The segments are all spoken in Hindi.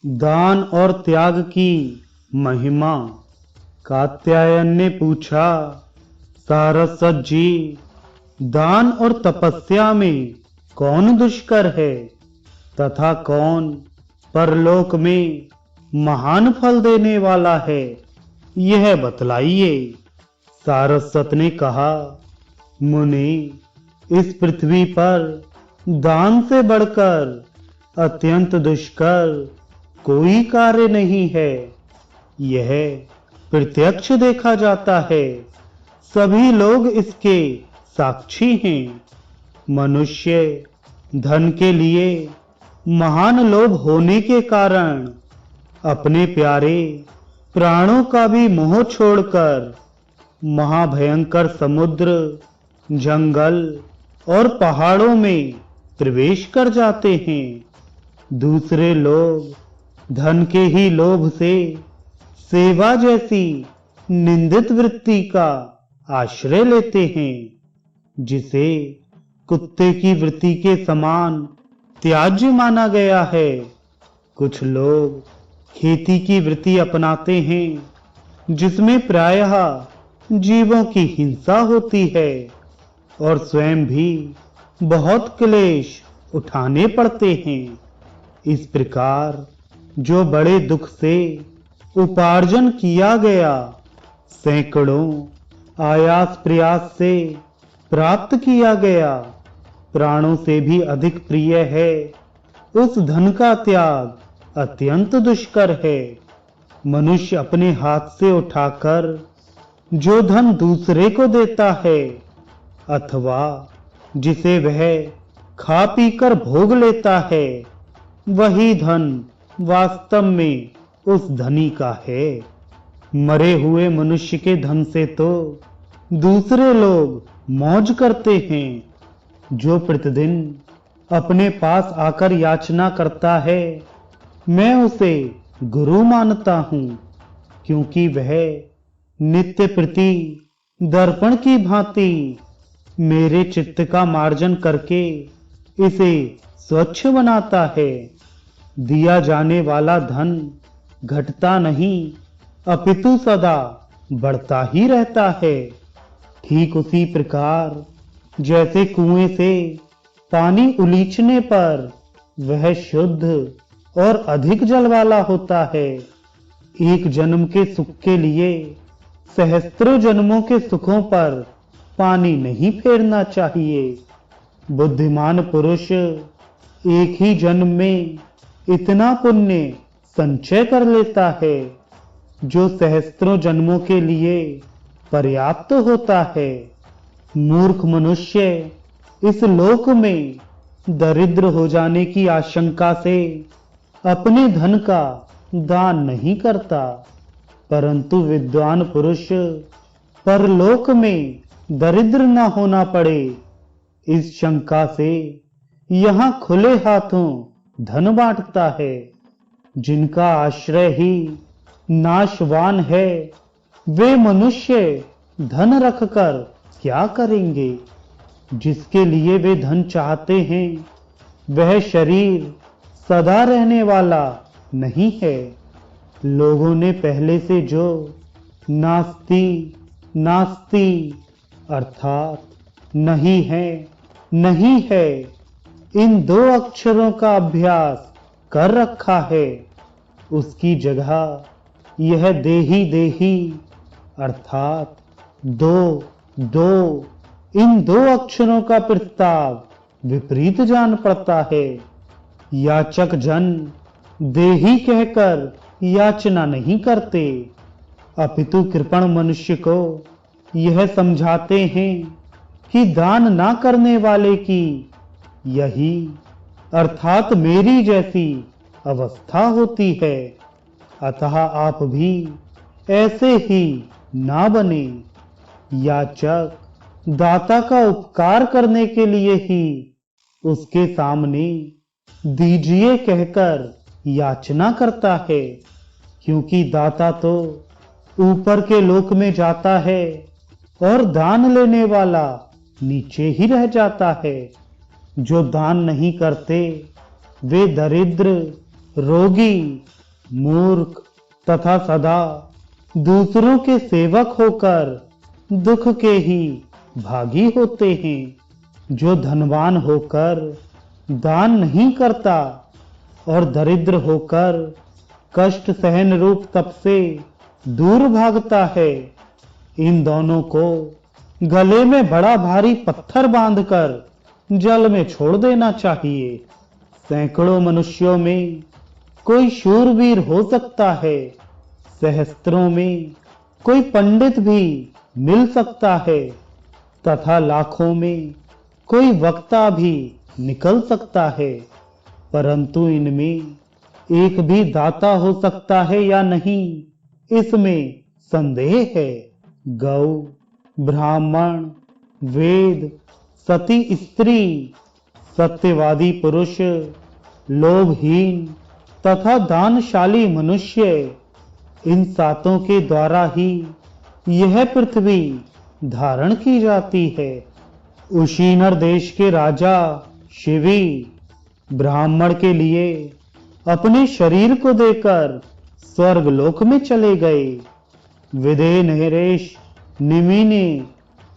दान और त्याग की महिमा। कात्यायन ने पूछा, सारस्वत जी, दान और तपस्या में कौन दुष्कर है तथा कौन परलोक में महान फल देने वाला है, यह बतलाइए। सारस्वत ने कहा, मुनि, इस पृथ्वी पर दान से बढ़कर अत्यंत दुष्कर कोई कार्य नहीं है। यह प्रत्यक्ष देखा जाता है, सभी लोग इसके साक्षी हैं। मनुष्य धन के लिए महान लोभ होने के कारण अपने प्यारे प्राणों का भी मोह छोड़कर महाभयंकर समुद्र, जंगल और पहाड़ों में प्रवेश कर जाते हैं। दूसरे लोग धन के ही लोभ से सेवा जैसी निंदित वृत्ति का आश्रय लेते हैं, जिसे कुत्ते की वृत्ति के समान त्याज्य माना गया है। कुछ लोग खेती की वृत्ति अपनाते हैं, जिसमें प्रायः जीवों की हिंसा होती है और स्वयं भी बहुत क्लेश उठाने पड़ते हैं। इस प्रकार जो बड़े दुख से उपार्जन किया गया, सैकड़ों आयास प्रयास से प्राप्त किया गया, प्राणों से भी अधिक प्रिय है, उस धन का त्याग अत्यंत दुष्कर है। मनुष्य अपने हाथ से उठाकर जो धन दूसरे को देता है अथवा जिसे वह खा पीकर भोग लेता है, वही धन वास्तव में उस धनी का है। मरे हुए मनुष्य के धन से तो दूसरे लोग मौज करते हैं। जो प्रतिदिन अपने पास आकर याचना करता है, मैं उसे गुरु मानता हूँ, क्योंकि वह नित्य प्रति दर्पण की भांति मेरे चित्त का मार्जन करके इसे स्वच्छ बनाता है। दिया जाने वाला धन घटता नहीं, अपितु सदा बढ़ता ही रहता है। ठीक उसी प्रकार जैसे कुएं से पानी उलीचने पर वह शुद्ध और अधिक जल वाला होता है। एक जन्म के सुख के लिए सहस्त्रों जन्मों के सुखों पर पानी नहीं फेरना चाहिए। बुद्धिमान पुरुष एक ही जन्म में इतना पुण्य संचय कर लेता है, जो सहस्त्रों जन्मों के लिए पर्याप्त होता है। मूर्ख मनुष्य इस लोक में दरिद्र हो जाने की आशंका से अपने धन का दान नहीं करता, परंतु विद्वान पुरुष परलोक में दरिद्र न होना पड़े, इस शंका से यहाँ खुले हाथों धन बांटता है। जिनका आश्रय ही नाशवान है, वे मनुष्य धन रखकर क्या करेंगे। जिसके लिए वे धन चाहते हैं, वह शरीर सदा रहने वाला नहीं है। लोगों ने पहले से जो नास्ति नास्ति अर्थात नहीं है नहीं है, इन दो अक्षरों का अभ्यास कर रखा है, उसकी जगह यह देही देही अर्थात दो दो, इन दो अक्षरों का प्रस्ताव विपरीत जान पड़ता है। याचक जन देही कहकर याचना नहीं करते, अपितु कृपण मनुष्य को यह समझाते हैं कि दान ना करने वाले की यही अर्थात मेरी जैसी अवस्था होती है। अतः आप भी ऐसे ही ना बने। याचक दाता का उपकार करने के लिए ही उसके सामने दीजिए कहकर याचना करता है, क्योंकि दाता तो ऊपर के लोक में जाता है और दान लेने वाला नीचे ही रह जाता है। जो दान नहीं करते वे दरिद्र, रोगी, मूर्ख तथा सदा दूसरों के सेवक होकर दुख के ही भागी होते हैं। जो धनवान होकर दान नहीं करता और दरिद्र होकर कष्ट सहन रूप तप से दूर भागता है, इन दोनों को गले में बड़ा भारी पत्थर बांधकर जल में छोड़ देना चाहिए। सैकड़ों मनुष्यों में कोई शूरवीर हो सकता है, सहस्त्रों में कोई पंडित भी मिल सकता है तथा लाखों में कोई वक्ता भी निकल सकता है, परंतु इनमें एक भी दाता हो सकता है या नहीं, इसमें संदेह है। गौ, ब्राह्मण, वेद, सती स्त्री, सत्यवादी पुरुष, लोभहीन तथा दानशाली मनुष्य, इन सातों के द्वारा ही यह पृथ्वी धारण की जाती है। उशीनर देश के राजा शिवी ब्राह्मण के लिए अपने शरीर को देकर स्वर्गलोक में चले गए। विदेह नरेश निमि ने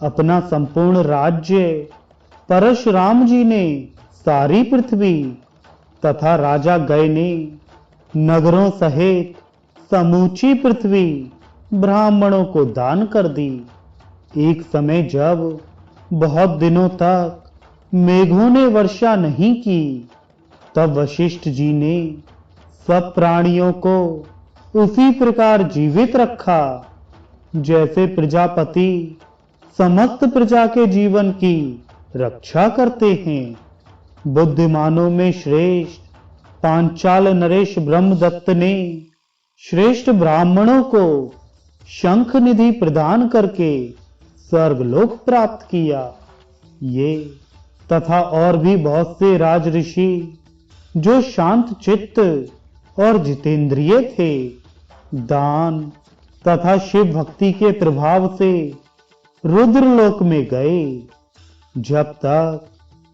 अपना संपूर्ण राज्य, परशुराम जी ने सारी पृथ्वी तथा राजा गय ने नगरों सहित समूची पृथ्वी ब्राह्मणों को दान कर दी। एक समय जब बहुत दिनों तक मेघों ने वर्षा नहीं की, तब वशिष्ठ जी ने सब प्राणियों को उसी प्रकार जीवित रखा जैसे प्रजापति समस्त प्रजा के जीवन की रक्षा करते हैं। बुद्धिमानों में श्रेष्ठ पांचाल नरेश ब्रह्मदत्त ने श्रेष्ठ ब्राह्मणों को शंख निधि प्रदान करके स्वर्गलोक प्राप्त किया। ये तथा और भी बहुत से राज ऋषि जो शांत चित्त और जितेंद्रिय थे, दान तथा शिव भक्ति के प्रभाव से रुद्रलोक में गए। जब तक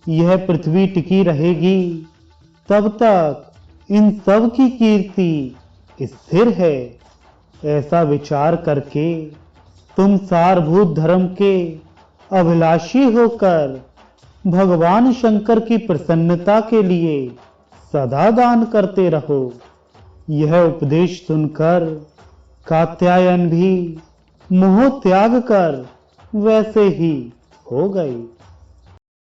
यह पृथ्वी टिकी रहेगी, तब तक इन सब की कीर्ति स्थिर है। ऐसा विचार करके तुम सारभूत धर्म के अभिलाषी होकर भगवान शंकर की प्रसन्नता के लिए सदा दान करते रहो। यह उपदेश सुनकर कात्यायन भी मोह त्याग कर वैसे ही हो गई।